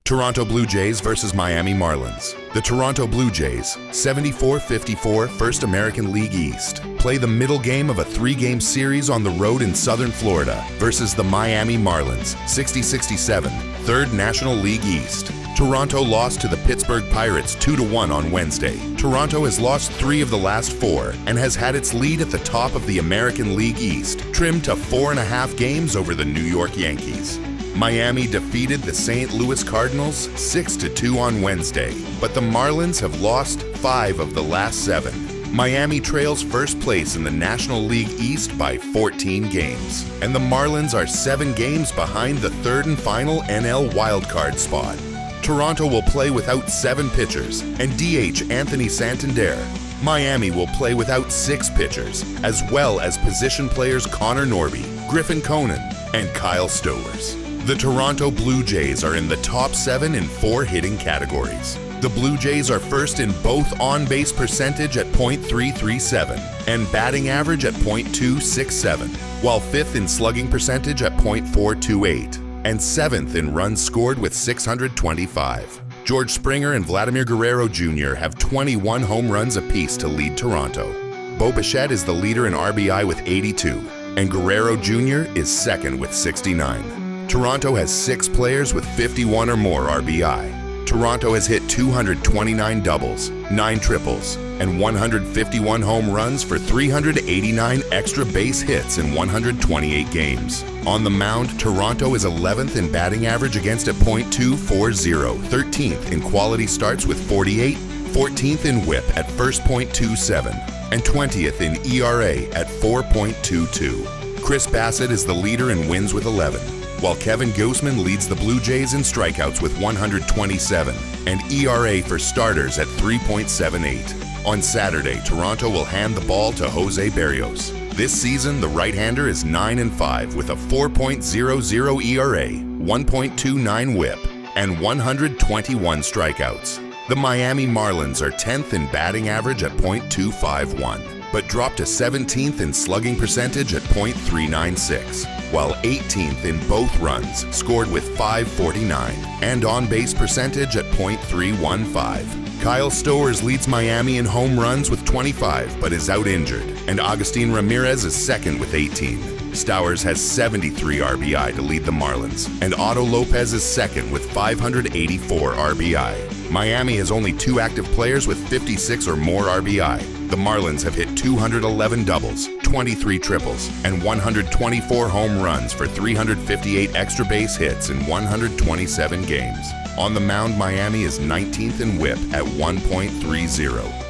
Toronto Blue Jays versus Miami Marlins. The Toronto Blue Jays, 74-54 First American League East, play the middle game of a 3-game series on the road in Southern Florida versus the Miami Marlins, 60-67 Third National League East. Toronto lost to the Pittsburgh Pirates 2-1 on Wednesday. Toronto has lost 3 of the last 4 and has had its lead at the top of the American League East trimmed to 4.5 games over the New York Yankees. Miami defeated the St. Louis Cardinals 6-2 on Wednesday, but the Marlins have lost 5 of the last 7. Miami trails first place in the National League East by 14 games, and the Marlins are 7 games behind the third and final NL wildcard spot. Toronto will play without 7 pitchers and DH Anthony Santander. Miami will play without 6 pitchers, as well as position players Connor Norby, Griffin Conan, and Kyle Stowers. The Toronto Blue Jays are in the top 7 in 4 hitting categories. The Blue Jays are first in both on-base percentage at .337 and batting average at .267, while 5th in slugging percentage at .428 and 7th in runs scored with 625. George Springer and Vladimir Guerrero Jr. have 21 home runs apiece to lead Toronto. Bo Bichette is the leader in RBI with 82, and Guerrero Jr. is second with 69. Toronto has 6 players with 51 or more RBI. Toronto has hit 229 doubles, 9 triples, and 151 home runs for 389 extra base hits in 128 games. On the mound, Toronto is 11th in batting average against at .240, 13th in quality starts with 48, 14th in whip at first .27, and 20th in ERA at 4.22. Chris Bassett is the leader in wins with 11. While Kevin Gausman leads the Blue Jays in strikeouts with 127 and ERA for starters at 3.78. On Saturday, Toronto will hand the ball to Jose Berrios. This season, the right-hander is 9-5 with a 4.00 ERA, 1.29 whip, and 121 strikeouts. The Miami Marlins are 10th in batting average at .251. but dropped to 17th in slugging percentage at .396, while 18th in both runs scored with 549 and on-base percentage at .315. Kyle Stowers leads Miami in home runs with 25 but is out injured, and Agustin Ramirez is second with 18. Stowers has 73 RBI to lead the Marlins, and Otto Lopez is second with 584 RBI. Miami has only 2 active players with 56 or more RBI. The Marlins have hit 211 doubles, 23 triples, and 124 home runs for 358 extra base hits in 127 games. On the mound, Miami is 19th in whip at 1.30,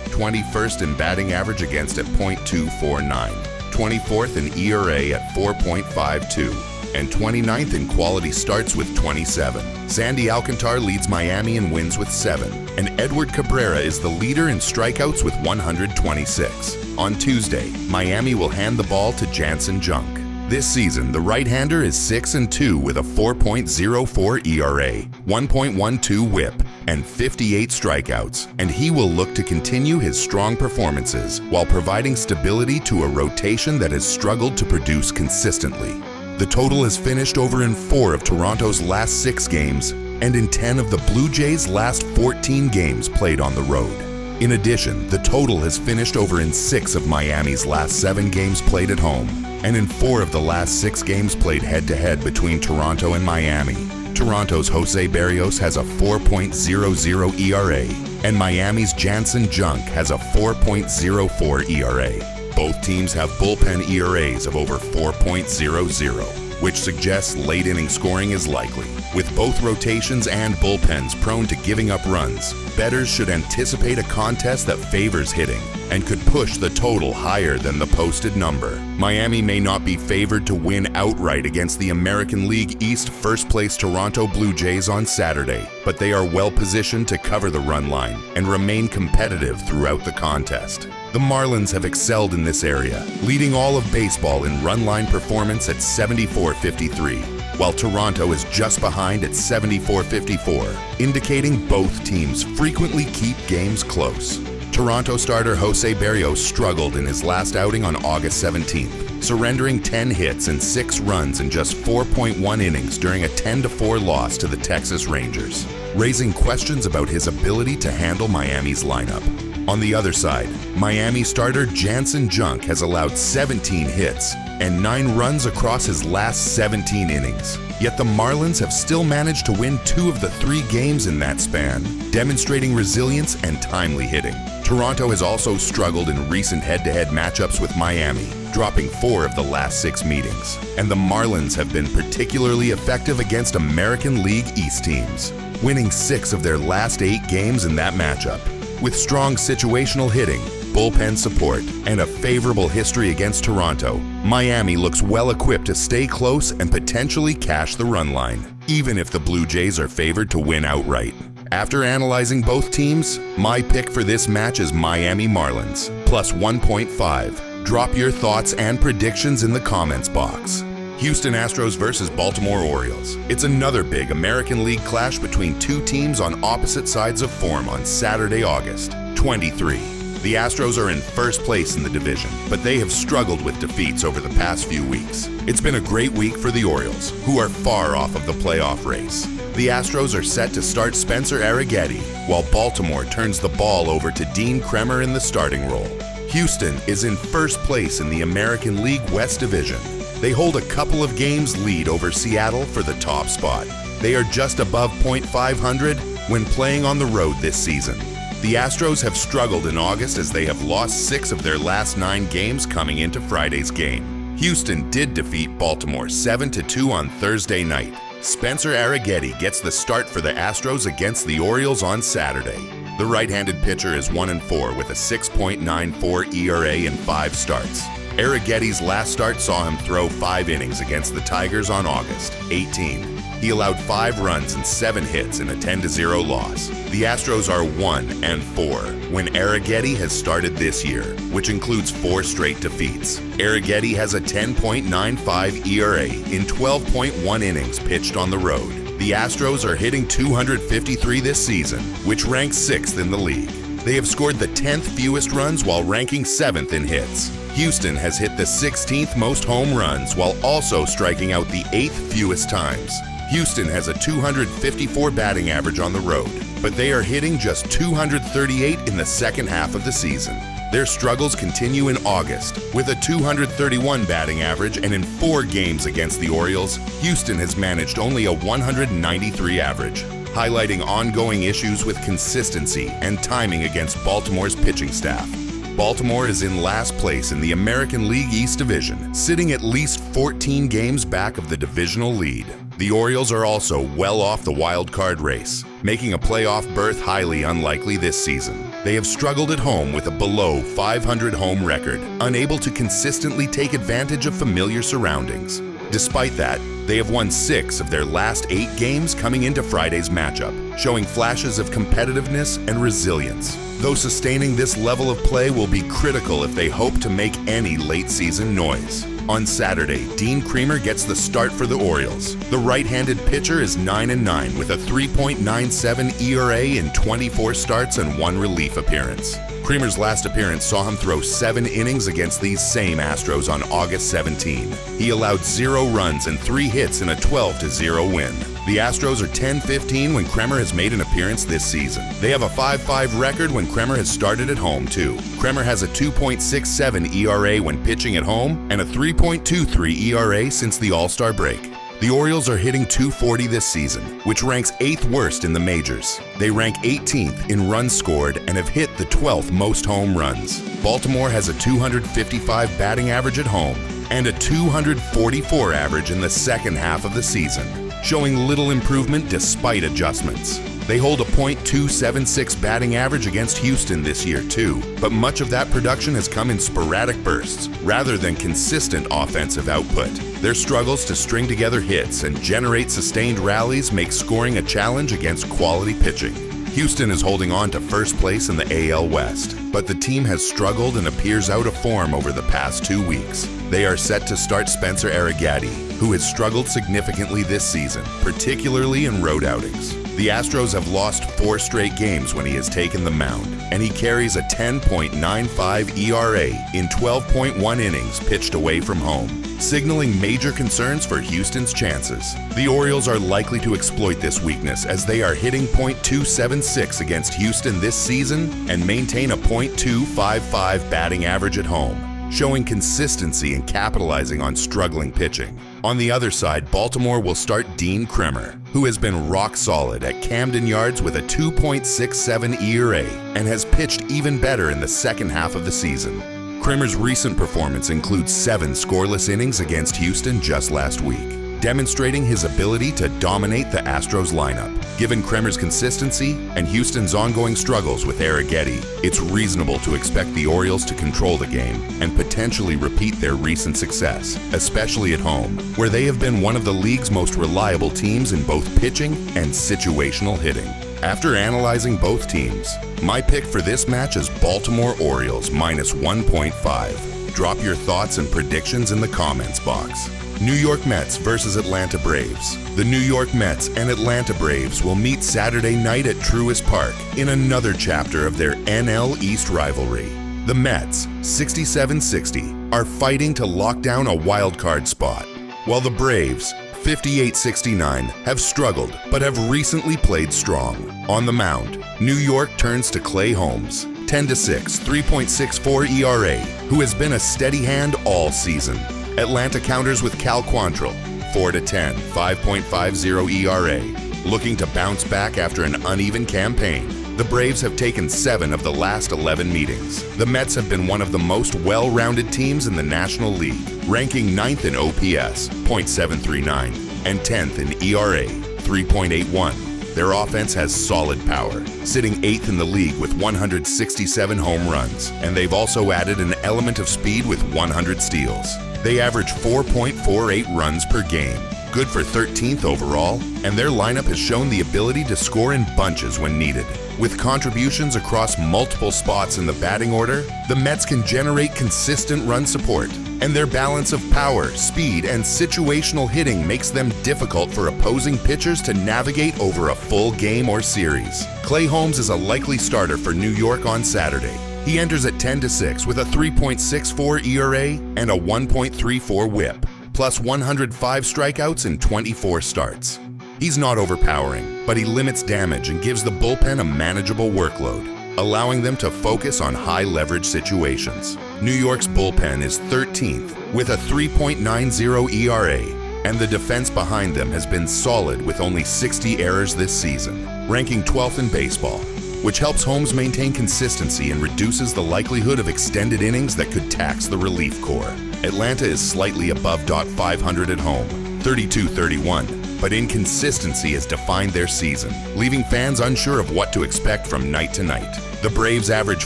21st in batting average against at .249, 24th in ERA at 4.52, and 29th in quality starts with 27. Sandy Alcantara leads Miami in wins with 7, and Edward Cabrera is the leader in strikeouts with 126. On Tuesday, Miami will hand the ball to Jansen Junk. This season, the right-hander is 6-2 with a 4.04 ERA, 1.12 whip, and 58 strikeouts, and he will look to continue his strong performances while providing stability to a rotation that has struggled to produce consistently. The total has finished over in 4 of Toronto's last 6 games and in 10 of the Blue Jays' last 14 games played on the road. In addition, the total has finished over in 6 of Miami's last 7 games played at home and in 4 of the last 6 games played head-to-head between Toronto and Miami. Toronto's Jose Berrios has a 4.00 ERA and Miami's Jansen Junk has a 4.04 ERA. Both teams have bullpen ERAs of over 4.00, which suggests late-inning scoring is likely. With both rotations and bullpens prone to giving up runs, bettors should anticipate a contest that favors hitting and could push the total higher than the posted number. Miami may not be favored to win outright against the American League East first-place Toronto Blue Jays on Saturday, but they are well-positioned to cover the run line and remain competitive throughout the contest. The Marlins have excelled in this area, leading all of baseball in run line performance at 74.53, while Toronto is just behind at 74.54, indicating both teams frequently keep games close. Toronto starter Jose Berrios struggled in his last outing on August 17th, surrendering 10 hits and 6 runs in just 4.1 innings during a 10-4 loss to the Texas Rangers. raising questions about his ability to handle Miami's lineup. On the other side, Miami starter Jansen Junk has allowed 17 hits and 9 runs across his last 17 innings. Yet the Marlins have still managed to win 2 of the 3 games in that span, demonstrating resilience and timely hitting. Toronto has also struggled in recent head-to-head matchups with Miami, dropping 4 of the last 6 meetings. And the Marlins have been particularly effective against American League East teams, winning 6 of their last 8 games in that matchup. With strong situational hitting, bullpen support, and a favorable history against Toronto, Miami looks well equipped to stay close and potentially cash the run line, even if the Blue Jays are favored to win outright. After analyzing both teams, my pick for this match is Miami Marlins, plus 1.5. Drop your thoughts and predictions in the comments box. Houston Astros versus Baltimore Orioles. It's another big American League clash between 2 teams on opposite sides of form on Saturday, August 23. The Astros are in first place in the division, but they have struggled with defeats over the past few weeks. It's been a great week for the Orioles, who are far off of the playoff race. The Astros are set to start Spencer Arrighetti, while Baltimore turns the ball over to Dean Kremer in the starting role. Houston is in first place in the American League West Division. They hold a couple of games lead over Seattle for the top spot. They are just above .500 when playing on the road this season. The Astros have struggled in August as they have lost 6 of their last 9 games coming into Friday's game. Houston did defeat Baltimore 7-2 on Thursday night. Spencer Arrighetti gets the start for the Astros against the Orioles on Saturday. The right-handed pitcher is 1-4 with a 6.94 ERA in 5 starts. Arrighetti's last start saw him throw 5 innings against the Tigers on August 18. He allowed 5 runs and 7 hits in a 10-0 loss. The Astros are 1-4 when Arrighetti has started this year, which includes 4 straight defeats. Arrighetti has a 10.95 ERA in 12.1 innings pitched on the road. The Astros are hitting .253 this season, which ranks 6th in the league. They have scored the 10th fewest runs while ranking 7th in hits. Houston has hit the 16th most home runs while also striking out the 8th fewest times. Houston has a .254 batting average on the road, but they are hitting just .238 in the second half of the season. Their struggles continue in August. With a .231 batting average and in 4 games against the Orioles, Houston has managed only a .193 average, highlighting ongoing issues with consistency and timing against Baltimore's pitching staff. Baltimore is in last place in the American League East Division, sitting at least 14 games back of the divisional lead. The Orioles are also well off the wild card race, making a playoff berth highly unlikely this season. They have struggled at home with a below .500 home record, unable to consistently take advantage of familiar surroundings. Despite that, they have won 6 of their last 8 games coming into Friday's matchup, showing flashes of competitiveness and resilience. Though sustaining this level of play will be critical if they hope to make any late-season noise. On Saturday, Dean Kremer gets the start for the Orioles. The right-handed pitcher is 9-9 with a 3.97 ERA in 24 starts and 1 relief appearance. Kremer's last appearance saw him throw 7 innings against these same Astros on August 17. He allowed 0 runs and 3 hits in a 12-0 win. The Astros are 10-15 when Kremer has made an appearance this season. They have a 5-5 record when Kremer has started at home, too. Kremer has a 2.67 ERA when pitching at home and a 3.23 ERA since the All-Star break. The Orioles are hitting .240 this season, which ranks 8th worst in the majors. They rank 18th in runs scored and have hit the 12th most home runs. Baltimore has a .255 batting average at home and a .244 average in the second half of the season, showing little improvement despite adjustments. They hold a .276 batting average against Houston this year too, but much of that production has come in sporadic bursts rather than consistent offensive output. Their struggles to string together hits and generate sustained rallies make scoring a challenge against quality pitching. Houston is holding on to first place in the AL West, but the team has struggled and appears out of form over the past 2 weeks. They are set to start Spencer Arrighetti, who has struggled significantly this season, particularly in road outings. The Astros have lost 4 straight games when he has taken the mound, and he carries a 10.95 ERA in 12.1 innings pitched away from home, signaling major concerns for Houston's chances. The Orioles are likely to exploit this weakness as they are hitting .276 against Houston this season and maintain a .255 batting average at home, showing consistency and capitalizing on struggling pitching. On the other side, Baltimore will start Dean Kremer, who has been rock solid at Camden Yards with a 2.67 ERA and has pitched even better in the second half of the season. Kremer's recent performance includes 7 scoreless innings against Houston just last week, demonstrating his ability to dominate the Astros lineup. Given Kremer's consistency and Houston's ongoing struggles with Arrighetti, it's reasonable to expect the Orioles to control the game and potentially repeat their recent success, especially at home, where they have been one of the league's most reliable teams in both pitching and situational hitting. After analyzing both teams, my pick for this match is Baltimore Orioles minus 1.5. Drop your thoughts and predictions in the comments box. New York Mets versus Atlanta Braves. The New York Mets and Atlanta Braves will meet Saturday night at Truist Park in another chapter of their NL East rivalry. The Mets, 67-60, are fighting to lock down a wild-card spot, while the Braves, 58-69, have struggled but have recently played strong. On the mound, New York turns to Clay Holmes, 10-6, 3.64 ERA, who has been a steady hand all season. Atlanta counters with Cal Quantrill, 4-10, 5.50 ERA. Looking to bounce back after an uneven campaign, the Braves have taken 7 of the last 11 meetings. The Mets have been one of the most well-rounded teams in the National League, ranking 9th in OPS, .739, and 10th in ERA, 3.81. Their offense has solid power, sitting 8th in the league with 167 home runs, and they've also added an element of speed with 100 steals. They average 4.48 runs per game, good for 13th overall, and their lineup has shown the ability to score in bunches when needed. With contributions across multiple spots in the batting order, the Mets can generate consistent run support, and their balance of power, speed, and situational hitting makes them difficult for opposing pitchers to navigate over a full game or series. Clay Holmes is a likely starter for New York on Saturday. He enters at 10-6 with a 3.64 ERA and a 1.34 WHIP, plus 105 strikeouts in 24 starts. He's not overpowering, but he limits damage and gives the bullpen a manageable workload, allowing them to focus on high-leverage situations. New York's bullpen is 13th with a 3.90 ERA, and the defense behind them has been solid with only 60 errors this season, ranking 12th in baseball, which helps Holmes maintain consistency and reduces the likelihood of extended innings that could tax the relief corps. Atlanta is slightly above .500 at home, 32-31, but inconsistency has defined their season, leaving fans unsure of what to expect from night to night. The Braves average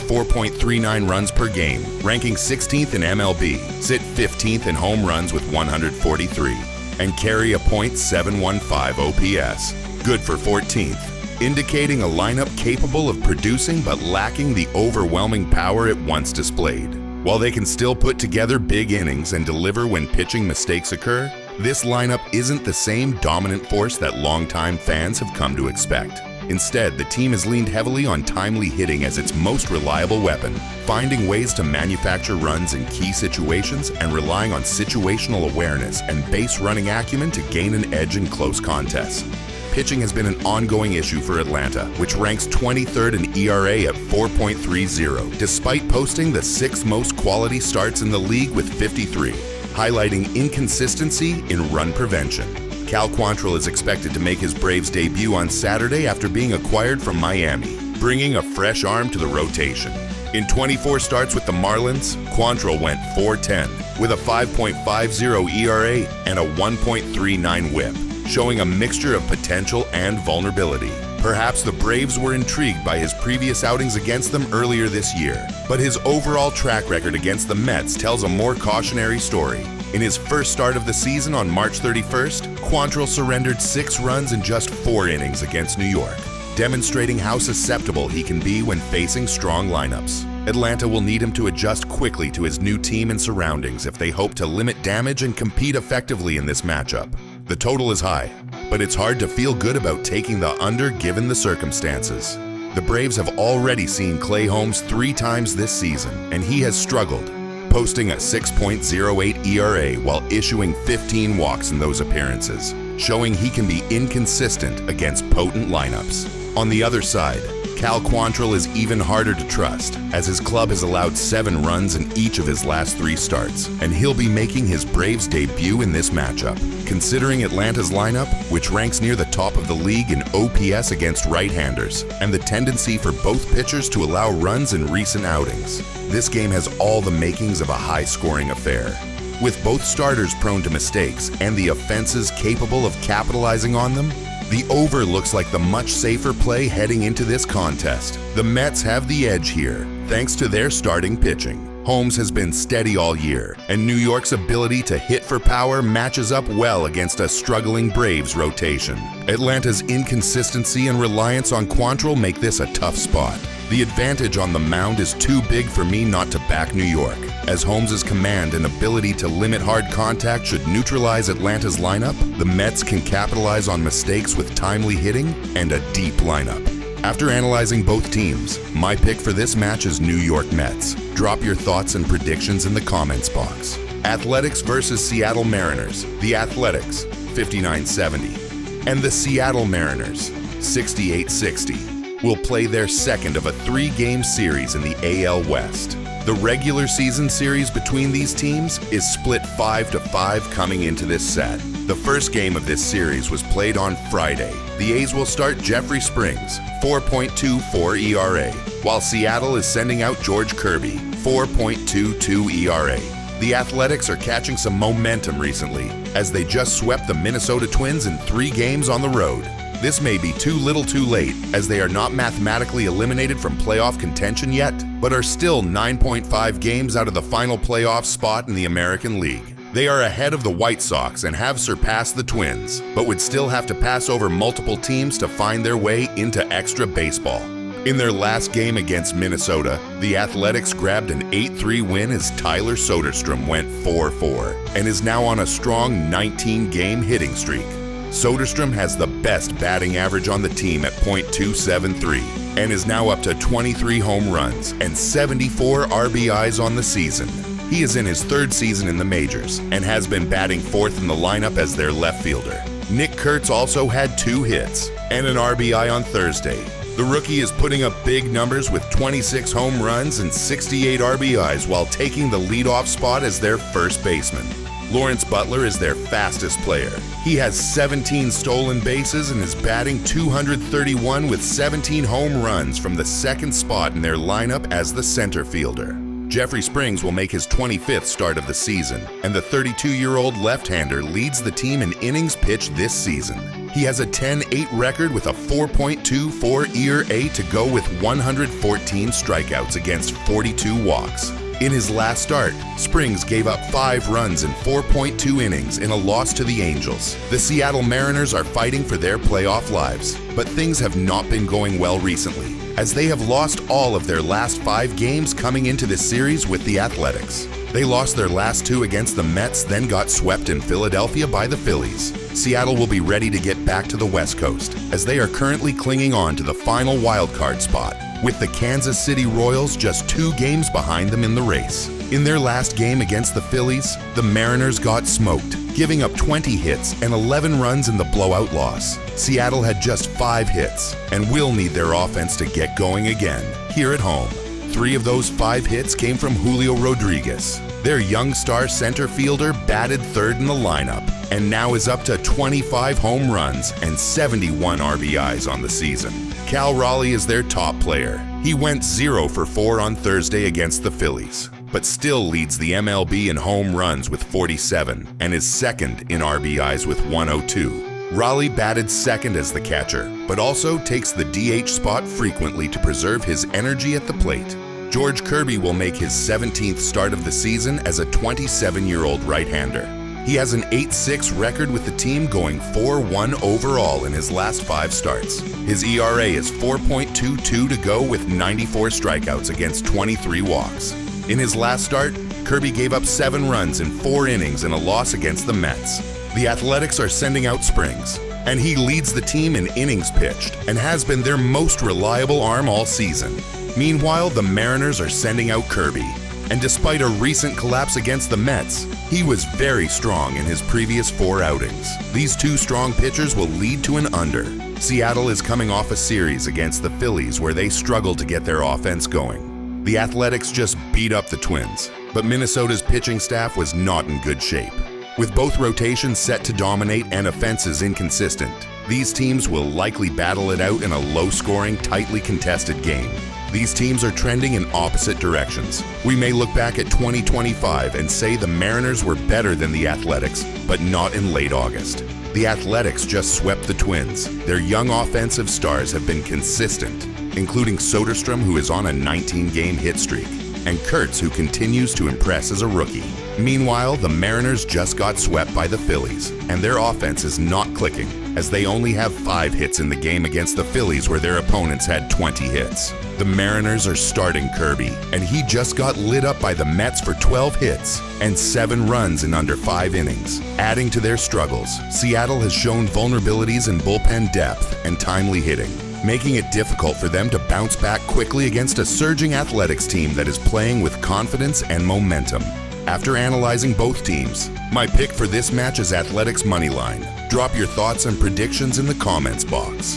4.39 runs per game, ranking 16th in MLB, sit 15th in home runs with 143, and carry a .715 OPS, good for 14th. Indicating a lineup capable of producing but lacking the overwhelming power it once displayed. While they can still put together big innings and deliver when pitching mistakes occur, this lineup isn't the same dominant force that longtime fans have come to expect. Instead, the team has leaned heavily on timely hitting as its most reliable weapon, finding ways to manufacture runs in key situations and relying on situational awareness and base running acumen to gain an edge in close contests. Pitching has been an ongoing issue for Atlanta, which ranks 23rd in ERA at 4.30, despite posting the 6th most quality starts in the league with 53, highlighting inconsistency in run prevention. Cal Quantrill is expected to make his Braves debut on Saturday after being acquired from Miami, bringing a fresh arm to the rotation. In 24 starts with the Marlins, Quantrill went .410 with a 5.50 ERA and a 1.39 WHIP, showing a mixture of potential and vulnerability. Perhaps the Braves were intrigued by his previous outings against them earlier this year, but his overall track record against the Mets tells a more cautionary story. In his first start of the season on March 31st, Quantrill surrendered 6 runs in just 4 innings against New York, demonstrating how susceptible he can be when facing strong lineups. Atlanta will need him to adjust quickly to his new team and surroundings if they hope to limit damage and compete effectively in this matchup. The total is high, but it's hard to feel good about taking the under given the circumstances. The Braves have already seen Clay Holmes 3 times this season, and he has struggled, posting a 6.08 ERA while issuing 15 walks in those appearances, showing he can be inconsistent against potent lineups. On the other side, Cal Quantrill is even harder to trust, as his club has allowed 7 runs in each of his last 3 starts, and he'll be making his Braves debut in this matchup. Considering Atlanta's lineup, which ranks near the top of the league in OPS against right-handers, and the tendency for both pitchers to allow runs in recent outings, this game has all the makings of a high-scoring affair. With both starters prone to mistakes and the offenses capable of capitalizing on them, the over looks like the much safer play heading into this contest. The Mets have the edge here, thanks to their starting pitching. Holmes has been steady all year, and New York's ability to hit for power matches up well against a struggling Braves rotation. Atlanta's inconsistency and reliance on Quantrill make this a tough spot. The advantage on the mound is too big for me not to back New York, as Holmes' command and ability to limit hard contact should neutralize Atlanta's lineup. The Mets can capitalize on mistakes with timely hitting and a deep lineup. After analyzing both teams, my pick for this match is New York Mets. Drop your thoughts and predictions in the comments box. Athletics versus Seattle Mariners. The Athletics, 59-70. And the Seattle Mariners, 68-60. Will play their second of a 3-game series in the AL West. The regular season series between these teams is split 5-5 coming into this set. The first game of this series was played on Friday. The A's will start Jeffrey Springs, 4.24 ERA, while Seattle is sending out George Kirby, 4.22 ERA. The Athletics are catching some momentum recently, as they just swept the Minnesota Twins in 3 games on the road. This may be too little too late, as they are not mathematically eliminated from playoff contention yet, but are still 9.5 games out of the final playoff spot in the American League. They are ahead of the White Sox and have surpassed the Twins, but would still have to pass over multiple teams to find their way into extra baseball. In their last game against Minnesota, the Athletics grabbed an 8-3 win as Tyler Soderstrom went 4-4 and is now on a strong 19-game hitting streak. Soderstrom has the best batting average on the team at .273 and is now up to 23 home runs and 74 RBIs on the season. He is in his 3rd season in the majors and has been batting 4th in the lineup as their left fielder. Nick Kurtz also had 2 hits and an RBI on Thursday. The rookie is putting up big numbers with 26 home runs and 68 RBIs while taking the leadoff spot as their first baseman. Lawrence Butler is their fastest player. He has 17 stolen bases and is batting 231 with 17 home runs from the 2nd spot in their lineup as the center fielder. Jeffrey Springs will make his 25th start of the season, and the 32-year-old left-hander leads the team in innings pitched this season. He has a 10-8 record with a 4.24 ERA to go with 114 strikeouts against 42 walks. In his last start, Springs gave up 5 runs in 4.2 innings in a loss to the Angels. The Seattle Mariners are fighting for their playoff lives, but things have not been going well recently, as they have lost all of their last 5 games coming into this series with the Athletics. They lost their last 2 against the Mets, then got swept in Philadelphia by the Phillies. Seattle will be ready to get back to the West Coast, as they are currently clinging on to the final wildcard spot, with the Kansas City Royals just 2 games behind them in the race. In their last game against the Phillies, the Mariners got smoked, giving up 20 hits and 11 runs in the blowout loss. Seattle had just 5 hits and will need their offense to get going again here at home. 3 of those 5 hits came from Julio Rodriguez. Their young star center fielder batted 3rd in the lineup and now is up to 25 home runs and 71 RBIs on the season. Cal Raleigh is their top player. He went 0 for 4 on Thursday against the Phillies, but still leads the MLB in home runs with 47 and is 2nd in RBIs with 102. Raleigh batted 2nd as the catcher, but also takes the DH spot frequently to preserve his energy at the plate. George Kirby will make his 17th start of the season as a 27-year-old right-hander. He has an 8-6 record with the team, going 4-1 overall in his last 5 starts. His ERA is 4.22 to go with 94 strikeouts against 23 walks. In his last start, Kirby gave up 7 runs in 4 innings in a loss against the Mets. The Athletics are sending out Springs, and he leads the team in innings pitched and has been their most reliable arm all season. Meanwhile, the Mariners are sending out Kirby, and despite a recent collapse against the Mets, he was very strong in his previous 4 outings. These 2 strong pitchers will lead to an under. Seattle is coming off a series against the Phillies where they struggled to get their offense going. The Athletics just beat up the Twins, but Minnesota's pitching staff was not in good shape. With both rotations set to dominate and offenses inconsistent, these teams will likely battle it out in a low-scoring, tightly contested game. These teams are trending in opposite directions. We may look back at 2025 and say the Mariners were better than the Athletics, but not in late August. The Athletics just swept the Twins. Their young offensive stars have been consistent, including Soderstrom, who is on a 19-game hit streak, and Kurtz, who continues to impress as a rookie. Meanwhile, the Mariners just got swept by the Phillies, and their offense is not clicking, as they only have 5 hits in the game against the Phillies where their opponents had 20 hits. The Mariners are starting Kirby, and he just got lit up by the Mets for 12 hits and 7 runs in under 5 innings. Adding to their struggles, Seattle has shown vulnerabilities in bullpen depth and timely hitting, making it difficult for them to bounce back quickly against a surging Athletics team that is playing with confidence and momentum. After analyzing both teams, my pick for this match is Athletics Moneyline. Drop your thoughts and predictions in the comments box.